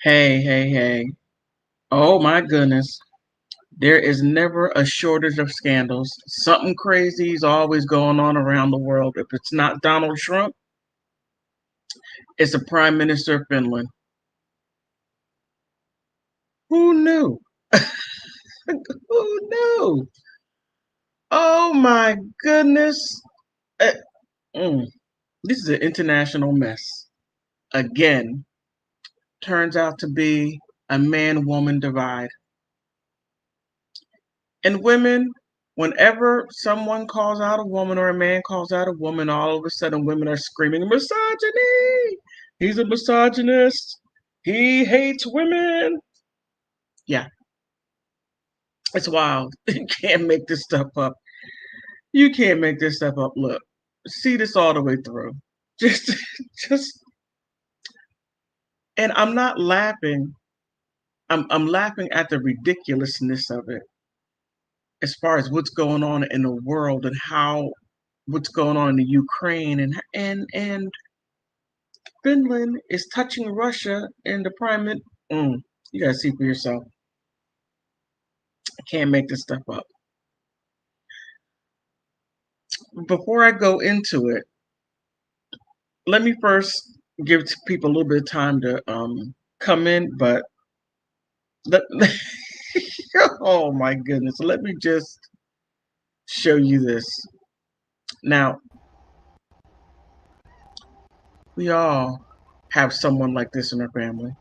Hey, hey, hey. Oh my goodness. There is never a shortage of scandals. Something crazy is always going on around the world. If it's not Donald Trump, it's the Prime Minister of Finland. Who knew? Who knew? Oh my goodness. Uh, mm, this is an international mess. Again, turns out to be a man woman divide. And women, whenever someone calls out a woman or a man calls out a woman, all of a sudden women are screaming, misogyny! He's a misogynist. He hates women. Yeah, it's wild. You can't make this stuff up. You can't make this stuff up. Look, see this all the way through. Just, just, and I'm not laughing. I'm laughing at the ridiculousness of it as far as what's going on in the world and how what's going on in the Ukraine and Finland is touching Russia and the prime min. You gotta see for yourself. I can't make this stuff up. Before I go into it, let me first give people a little bit of time to come in. But let, oh my goodness, let me just show you this. Now, we all have someone like this in our family.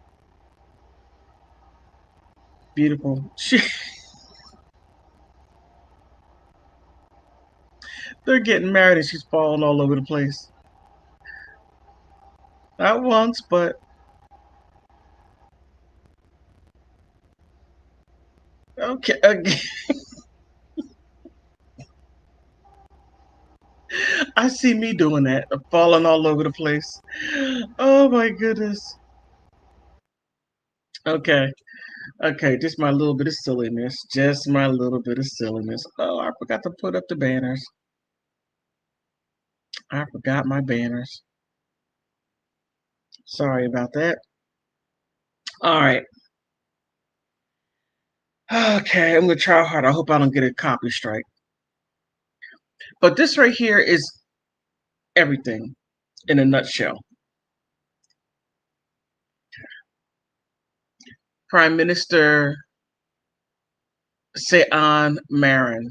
Beautiful. They're getting married and she's falling all over the place. Not once, but okay. I see me doing that, falling all over the place. Oh my goodness. Okay, okay, just my little bit of silliness. Just my little bit of silliness. Oh, I forgot to put up the banners. I forgot my banners. Sorry about that. All right. Okay, I'm gonna try hard. I hope I don't get a copy strike. But this right here is everything in a nutshell. Prime Minister Sanna Marin.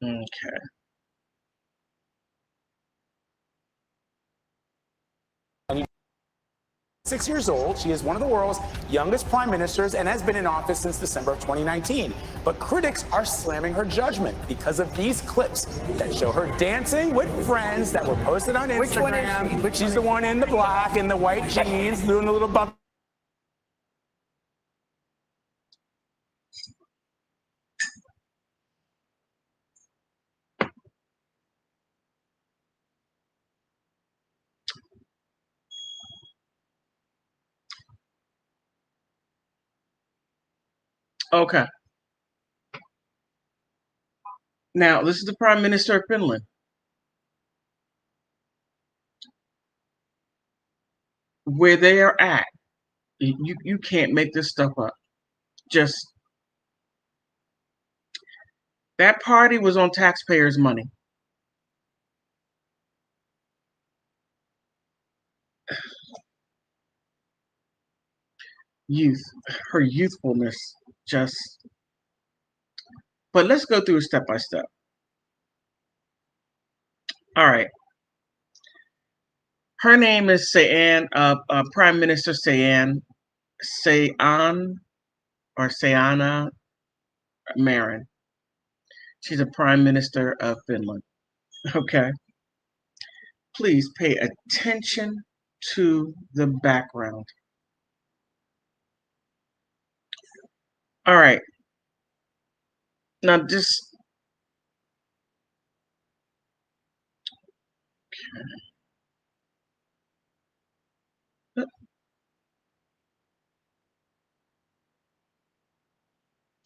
Okay. 6 years old, she is one of the world's youngest prime ministers and has been in office since December of 2019. But critics are slamming her judgment because of these clips that show her dancing with friends that were posted on Instagram. She's the one in the black, in the white jeans, doing a little bump. Okay. Now, this is the Prime Minister of Finland. Where they are at, you can't make this stuff up. Just that party was on taxpayers' money. Youth, her youthfulness, just. But let's go through it step by step. All right. Her name is Prime Minister Sayan or Sayana Marin. She's a Prime Minister of Finland. Okay. Please pay attention to the background. All right. Now, just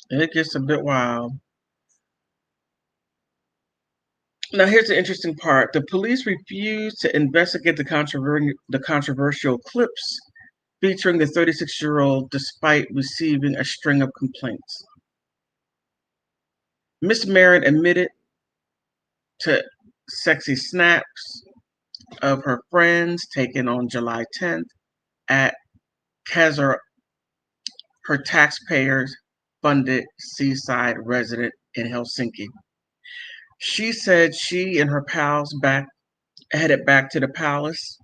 it gets a bit wild. Now, here's the interesting part. The police refused to investigate the controversial clips featuring the 36-year-old despite receiving a string of complaints. Miss Marin admitted to sexy snaps of her friends taken on July 10th at Kazar, her taxpayers-funded seaside residence in Helsinki. She said she and her pals headed back to the palace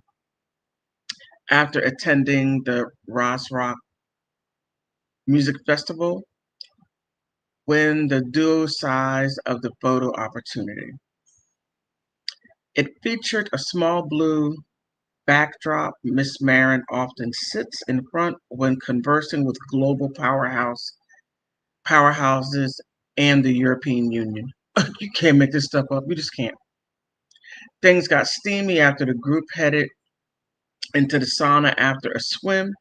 after attending the Rock Music Festival when the duo seized of the photo opportunity. It featured a small blue backdrop Miss Marin often sits in front when conversing with global powerhouses and the European Union. You can't make this stuff up. You just can't. Things got steamy after the group headed into the sauna after a swim,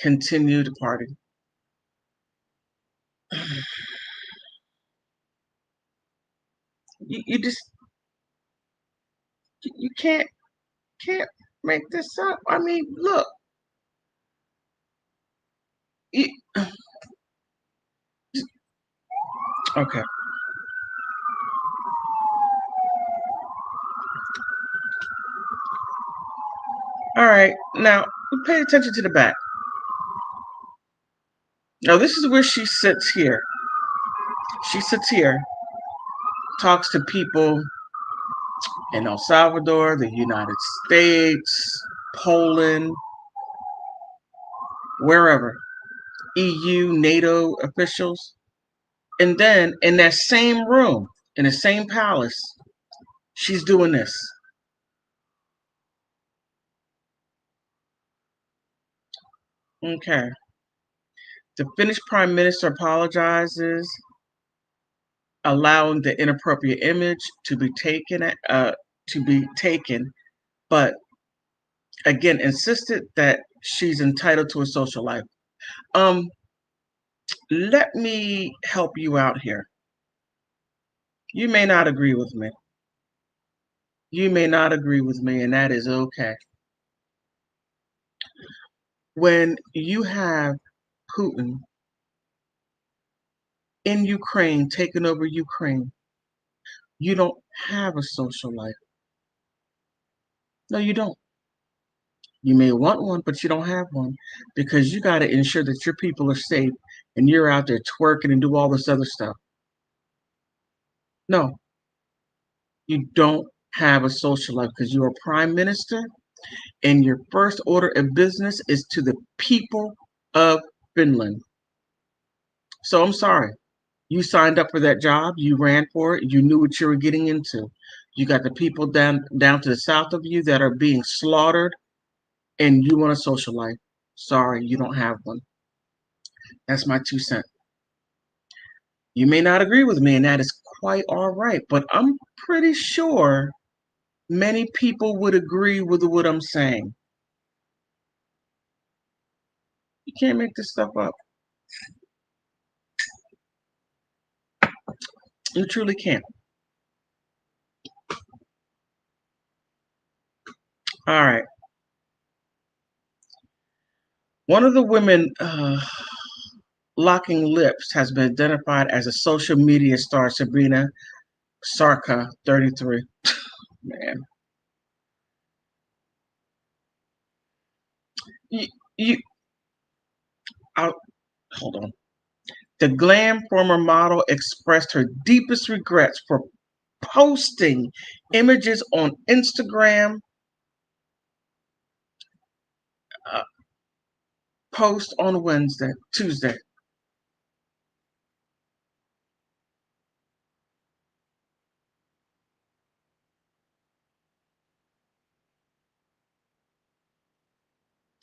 continued the party. You just you can't make this up. I mean, look. You, okay. All right. Now, pay attention to the back. Now, this is where she sits here. She sits here, talks to people in El Salvador, the United States, Poland, wherever, EU, NATO officials. And then in that same room, in the same palace, she's doing this. Okay. The Finnish Prime Minister apologizes, allowing the inappropriate image to be taken, but again insisted that she's entitled to a social life. Let me help you out here. You may not agree with me. You may not agree with me, and that is okay. When you have Putin in Ukraine, taking over Ukraine, you don't have a social life. No, you don't. You may want one, but you don't have one because you got to ensure that your people are safe and you're out there twerking and do all this other stuff. No, you don't have a social life because you're a prime minister and your first order of business is to the people of Finland. So I'm sorry. You signed up for that job, you ran for it, you knew what you were getting into. You got the people down to the south of you that are being slaughtered, and you want a social life. Sorry, you don't have one. That's my 2 cents. You may not agree with me, and that is quite all right, but I'm pretty sure many people would agree with what I'm saying. You can't make this stuff up. You truly can't. All right. One of the women locking lips has been identified as a social media star, Sabrina Sarka, 33. Man. You hold on. The glam former model expressed her deepest regrets for posting images on Instagram post on Tuesday.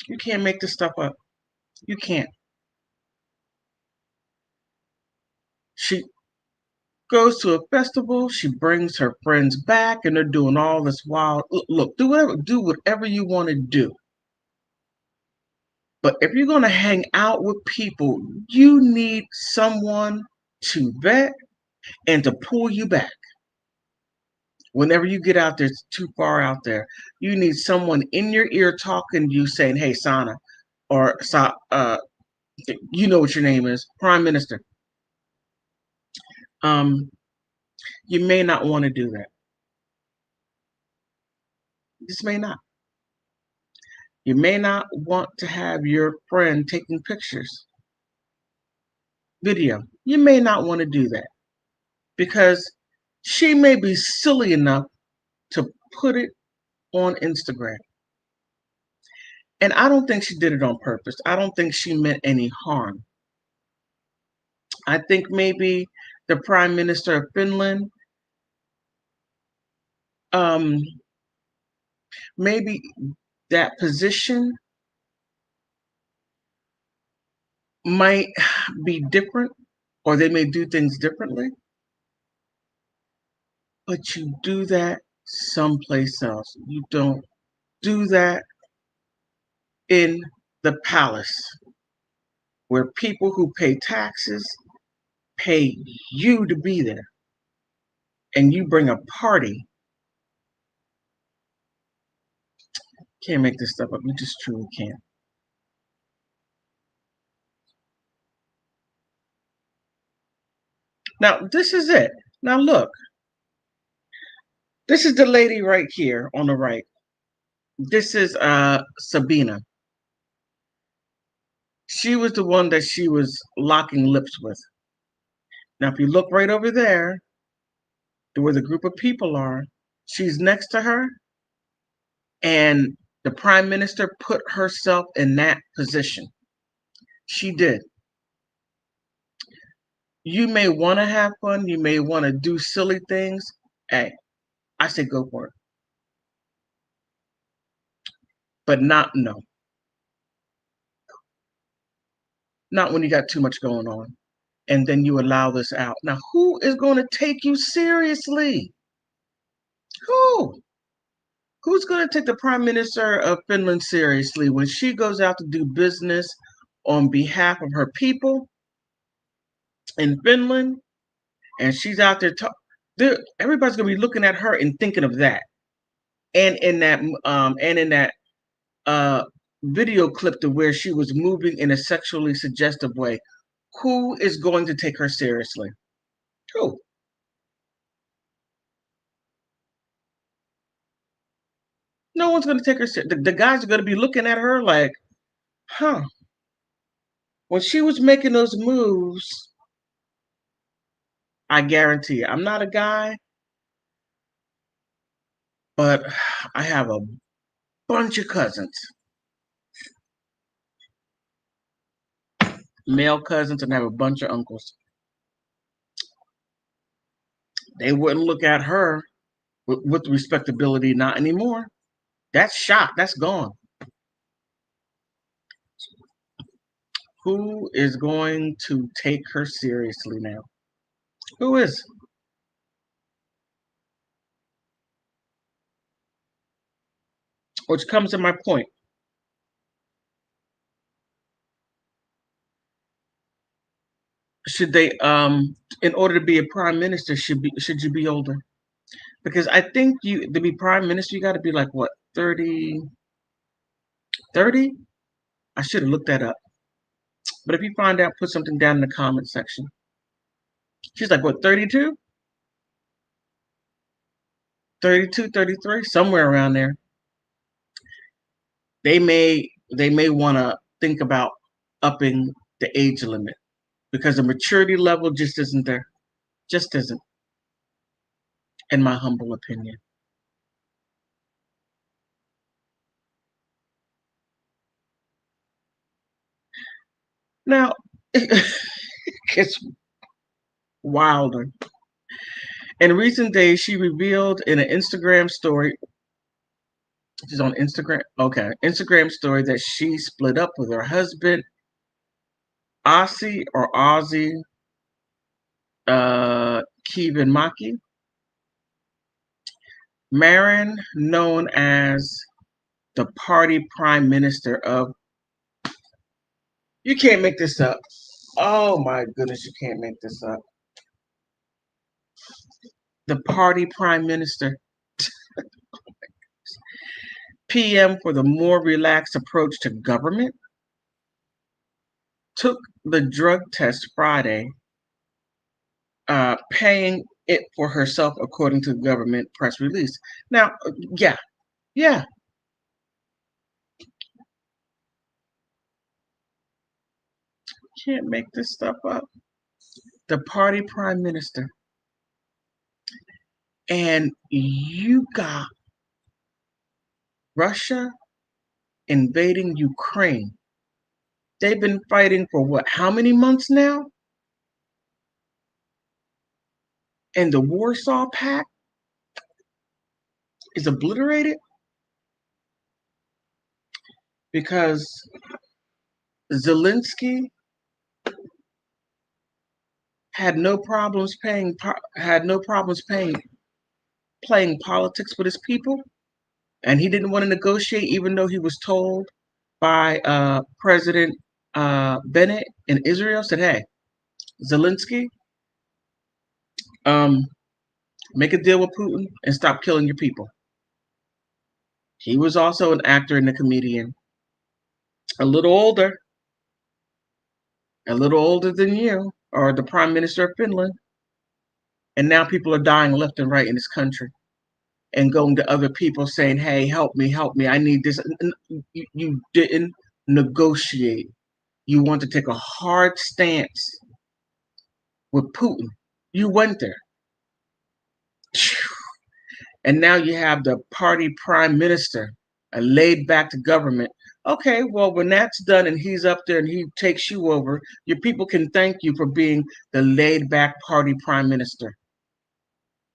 You can't make this stuff up. You can't. She goes to a festival, she brings her friends back, and they're doing all this wild. Look, do whatever you want to do. But if you're going to hang out with people, you need someone to vet and to pull you back. Whenever you get out there, it's too far out there. You need someone in your ear talking to you saying, hey, Sanna, or you know what your name is, Prime Minister. You may not want to do that. This may not. You may not want to have your friend taking pictures, video. You may not want to do that because she may be silly enough to put it on Instagram. And I don't think she did it on purpose. I don't think she meant any harm. I think maybe the Prime Minister of Finland, maybe that position might be different, or they may do things differently. But you do that someplace else. You don't do that in the palace, where people who pay taxes pay you to be there, and you bring a party. Can't make this stuff up. You just truly can't. Now, this is it. Now, look. This is the lady right here on the right. This is Sabina. She was the one that she was locking lips with. Now, if you look right over there, to where the group of people are, she's next to her, and the Prime Minister put herself in that position. She did. You may want to have fun. You may want to do silly things. Hey, I say go for it. But no. Not when you got too much going on. And then you allow this out. Now, who is going to take you seriously? Who? Who's going to take the Prime Minister of Finland seriously when she goes out to do business on behalf of her people in Finland? And she's out there everybody's going to be looking at her and thinking of that. And in that video clip to where she was moving in a sexually suggestive way, who is going to take her seriously? Who? No one's going to take her seriously. The guys are going to be looking at her like, huh. When she was making those moves, I guarantee you, I'm not a guy, but I have a bunch of cousins, male cousins, and I have a bunch of uncles. They wouldn't look at her with respectability, not anymore. That's shot. That's gone. Who is going to take her seriously now? Who is? Which comes to my point. Should they, in order to be a prime minister, should you be older? Because I think to be prime minister, you got to be like, what, 30? 30? I should have looked that up. But if you find out, put something down in the comment section. She's like, what, 32? 32, 33, somewhere around there. They may want to think about upping the age limit because the maturity level just isn't there. Just isn't, in my humble opinion. Now, it gets wilder. In recent days, she revealed in an Instagram story, she's on Instagram, Instagram story, that she split up with her husband, Ozzy Kivenmaki. Marin, known as the party prime minister of, you can't make this up. Oh my goodness, you can't make this up. The party prime minister. PM for the more relaxed approach to government. took the drug test Friday, paying it for herself, according to the government press release. Now, yeah. Can't make this stuff up. The party prime minister. And you got Russia invading Ukraine. They've been fighting for what? How many months now? And the Warsaw Pact is obliterated because Zelensky had no problems playing politics with his people, and he didn't want to negotiate, even though he was told by President Bennett in Israel, said, "Hey, Zelensky, make a deal with Putin and stop killing your people." He was also an actor and a comedian, a little older than you, or the Prime Minister of Finland. And now people are dying left and right in this country, and going to other people saying, "Hey, help me, I need this." You didn't negotiate. You want to take a hard stance with Putin. You went there. And now you have the party prime minister, a laid back government. Okay, well, when that's done and he's up there and he takes you over, your people can thank you for being the laid back party prime minister.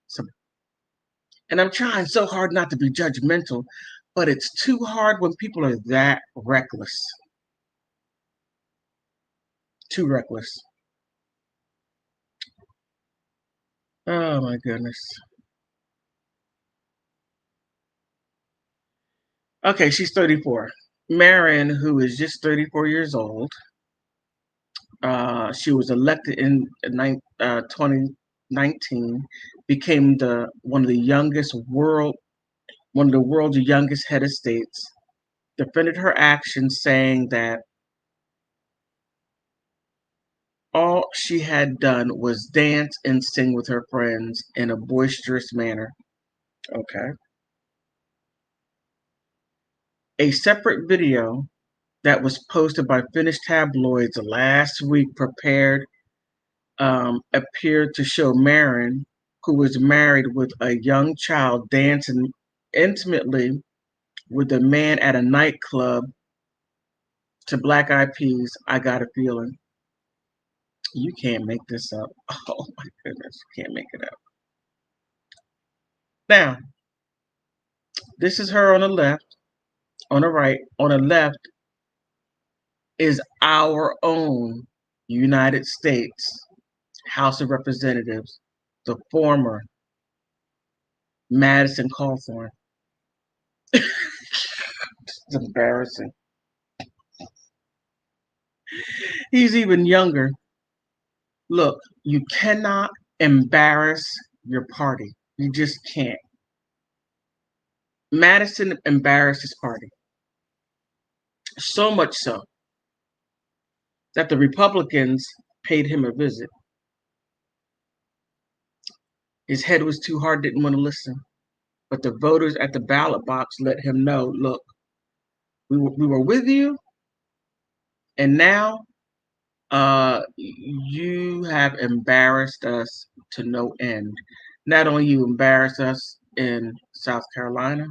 So, and I'm trying so hard not to be judgmental, but it's too hard when people are that reckless. Too reckless. Oh my goodness. Okay, she's 34. Marin, who is just 34 years old, she was elected in 2019, became one of the world's youngest head of states. Defended her actions, saying that all she had done was dance and sing with her friends in a boisterous manner. Okay. A separate video that was posted by Finnish tabloids last week appeared to show Marin, who was married with a young child, dancing intimately with a man at a nightclub to Black Eyed Peas, "I Got a Feeling." You can't make this up. Oh my goodness, you can't make it up. Now, this is her on the left, on the right. On the left is our own United States House of Representatives, the former Madison Cawthorn. It's embarrassing. He's even younger. Look, you cannot embarrass your party. You just can't. Madison embarrassed his party. So much so that the Republicans paid him a visit. His head was too hard, didn't want to listen. But the voters at the ballot box let him know, look, we were with you, and now you have embarrassed us to no end. Not only you embarrassed us in South Carolina,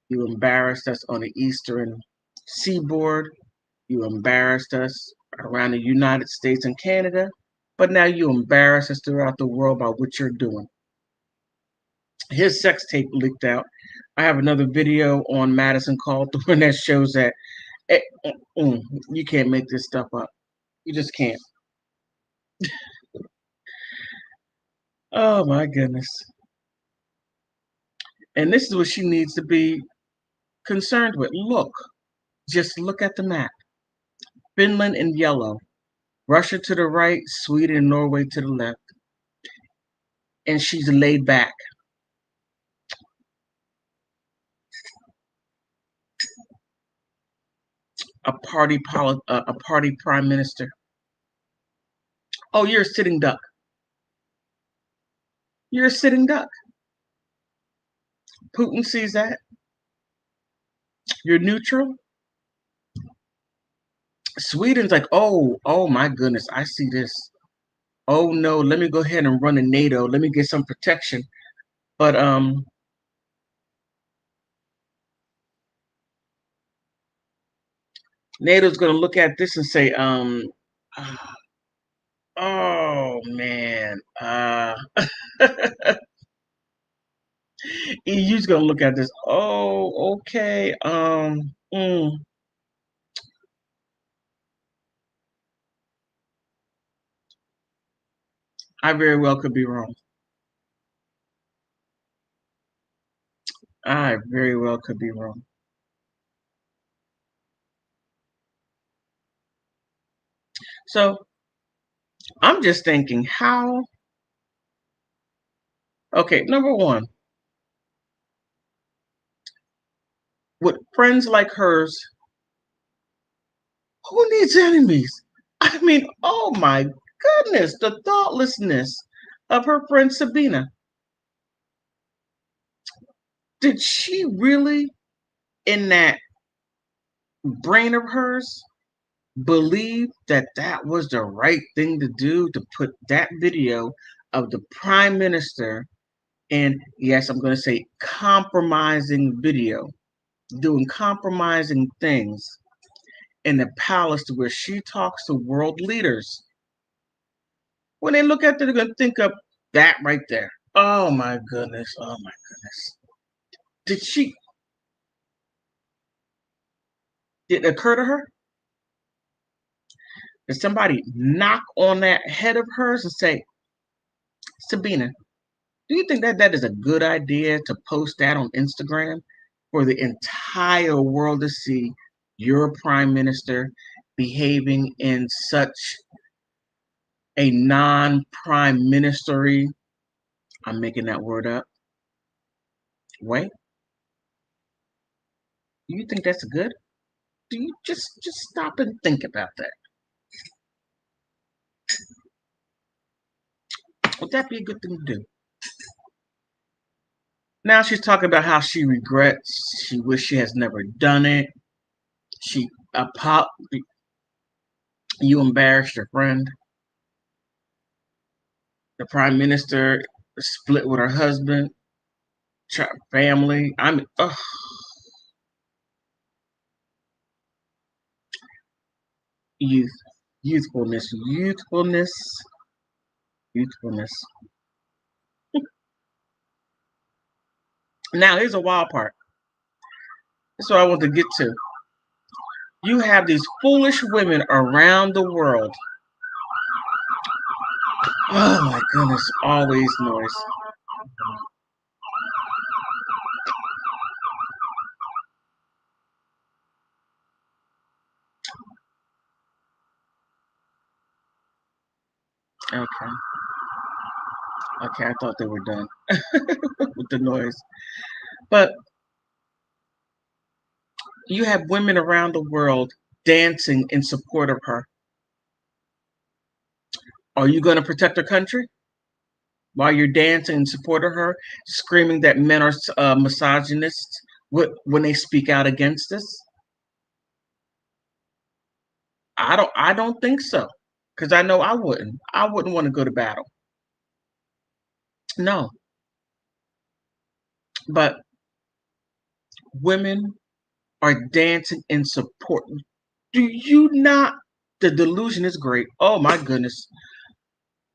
you embarrassed us on the eastern seaboard, you embarrassed us around the United States and Canada, but now you embarrass us throughout the world by what you're doing. His sex tape leaked out. I have another video on Madison Cawthorn that shows that you can't make this stuff up. You just can't. Oh my goodness. And this is what she needs to be concerned with. Just look at the map. Finland in yellow, Russia to the right, Sweden and Norway to the left. And she's laid back. a party prime minister. Oh, you're a sitting duck. You're a sitting duck. Putin sees that. You're neutral. Sweden's like, oh my goodness, I see this. Oh no, let me go ahead and run to NATO. Let me get some protection. But NATO's gonna look at this and say, oh man, EU's gonna look at this. Oh, okay. I very well could be wrong. I very well could be wrong. So I'm just thinking, how? Okay, number one, with friends like hers, who needs enemies? I mean, oh my goodness, the thoughtlessness of her friend Sabina. Did she really, in that brain of hers, believe that that was the right thing to do, to put that video of the prime minister in, yes, I'm going to say compromising video, doing compromising things in the palace to where she talks to world leaders? When they look at it, they're going to think of that right there. Oh my goodness. Oh my goodness. Did it occur to her? Did somebody knock on that head of hers and say, Sabina, do you think that that is a good idea to post that on Instagram for the entire world to see your prime minister behaving in such a non-prime ministery, I'm making that word up, way? Do you think that's good? Do you just stop and think about that? Would that be a good thing to do? Now she's talking about how she regrets, she wishes she has never done it. You embarrassed your friend. The prime minister split with her husband, family. I mean, youthfulness. Now here's a wild part. That's what I want to get to. You have these foolish women around the world. Oh my goodness, always noise. Okay. Okay, I thought they were done with the noise. But you have women around the world dancing in support of her. Are you going to protect her country while you're dancing in support of her, screaming that men are misogynists when they speak out against us? I don't think so, because I know I wouldn't. I wouldn't want to go to battle. No, but women are dancing in support. Do you not? The delusion is great. Oh my goodness.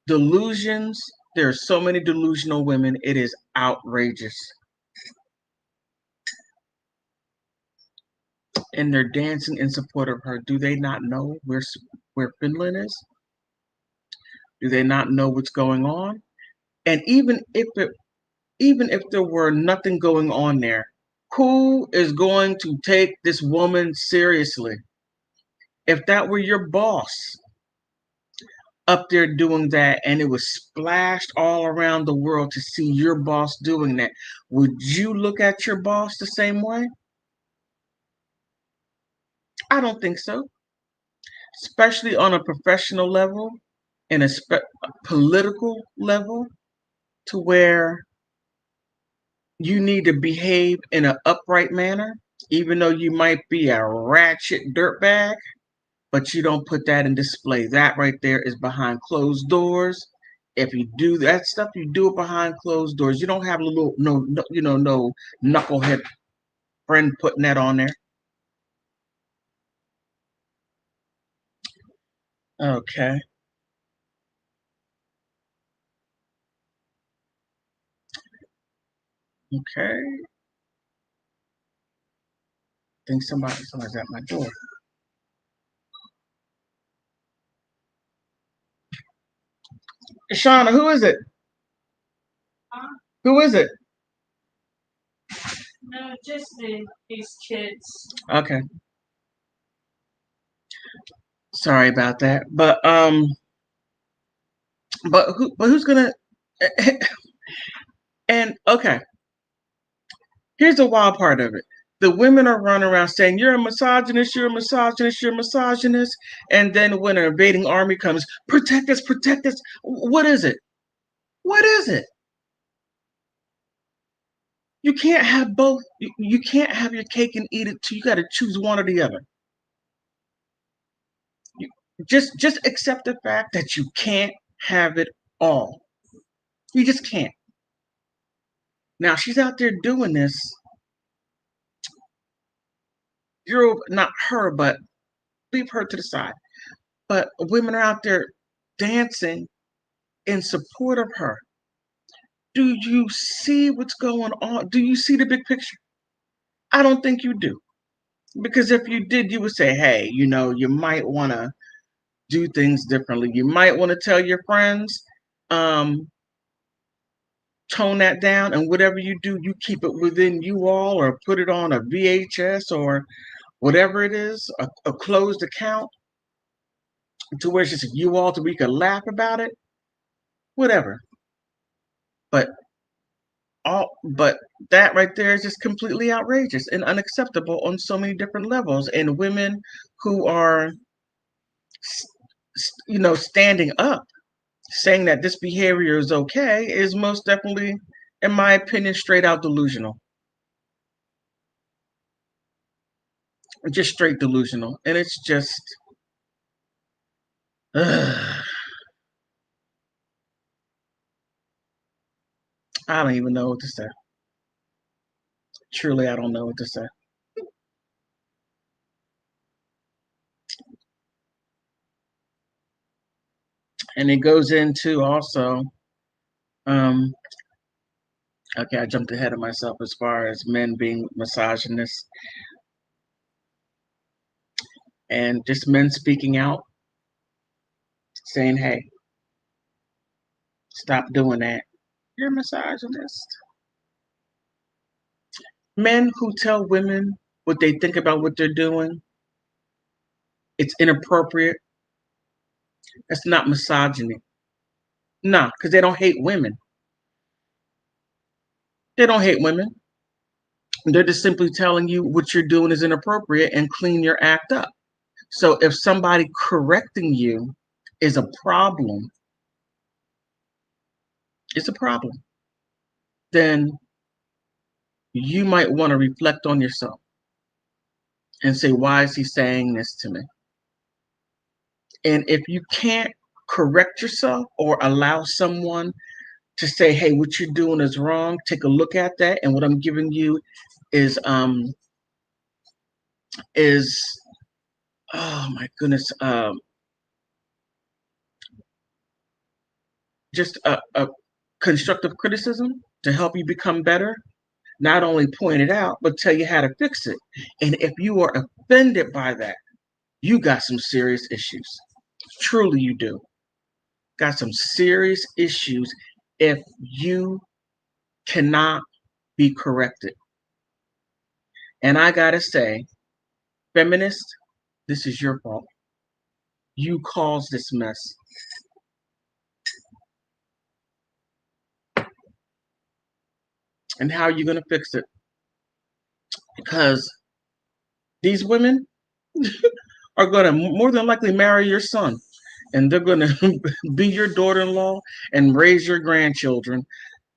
Delusions. There are so many delusional women. It is outrageous. And they're dancing in support of her. Do they not know where Finland is? Do they not know what's going on? And even if there were nothing going on there, who is going to take this woman seriously? If that were your boss up there doing that and it was splashed all around the world to see your boss doing that, would you look at your boss the same way? I don't think so, especially on a professional level and a political level, to where you need to behave in an upright manner, even though you might be a ratchet dirtbag, but you don't put that in display. That right there is behind closed doors. If you do that stuff, you do it behind closed doors. You don't have a little no knucklehead friend putting that on there. Okay. Okay. I think somebody's at my door. Shauna, who is it? Who is it? No, just these kids. Okay. Sorry about that. But who's gonna and okay. Here's the wild part of it. The women are running around saying, you're a misogynist, you're a misogynist, you're a misogynist. And then when an invading army comes, protect us, protect us. What is it? What is it? You can't have both. You can't have your cake and eat it too. You got to choose one or the other. Just accept the fact that you can't have it all. You just can't. Now she's out there doing this. You're not her, but leave her to the side. But women are out there dancing in support of her. Do you see what's going on? Do you see the big picture? I don't think you do. Because if you did, you would say, hey, you might want to do things differently. You might want to tell your friends, tone that down, and whatever you do, you keep it within you all, or put it on a VHS or whatever it is, a closed account, to where it's just you all, to where you can laugh about it, whatever. But but that right there is just completely outrageous and unacceptable on so many different levels. And women who are, standing up, saying that this behavior is okay, is most definitely, in my opinion, straight out delusional. Just straight delusional. And it's just, I don't even know what to say. Truly, I don't know what to say. And it goes into also, okay, I jumped ahead of myself as far as men being misogynists, and just men speaking out, saying, hey, stop doing that. You're a misogynist. Men who tell women what they think about what they're doing, it's inappropriate. That's not misogyny. Nah, because they don't hate women. They don't hate women. They're just simply telling you what you're doing is inappropriate and clean your act up. So if somebody correcting you is a problem, it's a problem, then you might want to reflect on yourself and say, why is he saying this to me? And if you can't correct yourself or allow someone to say, hey, what you're doing is wrong, take a look at that. And what I'm giving you is oh my goodness, just a constructive criticism to help you become better. Not only point it out, but tell you how to fix it. And if you are offended by that, you got some serious issues. Truly, you do. Got some serious issues if you cannot be corrected. And I gotta say, feminist, this is your fault. You caused this mess. And how are you gonna fix it? Because these women, are going to more than likely marry your son, and they're going to be your daughter-in-law and raise your grandchildren.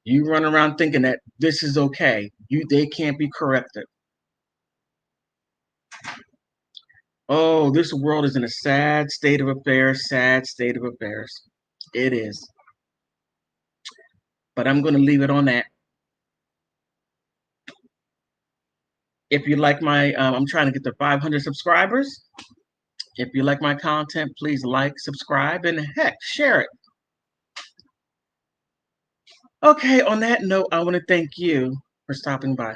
You run around thinking that this is okay. They can't be corrected. Oh, this world is in a sad state of affairs, sad state of affairs. It is. But I'm going to leave it on that. If you like my, I'm trying to get to 500 subscribers. If you like my content, please like, subscribe, and heck, share it. Okay, on that note, I want to thank you for stopping by.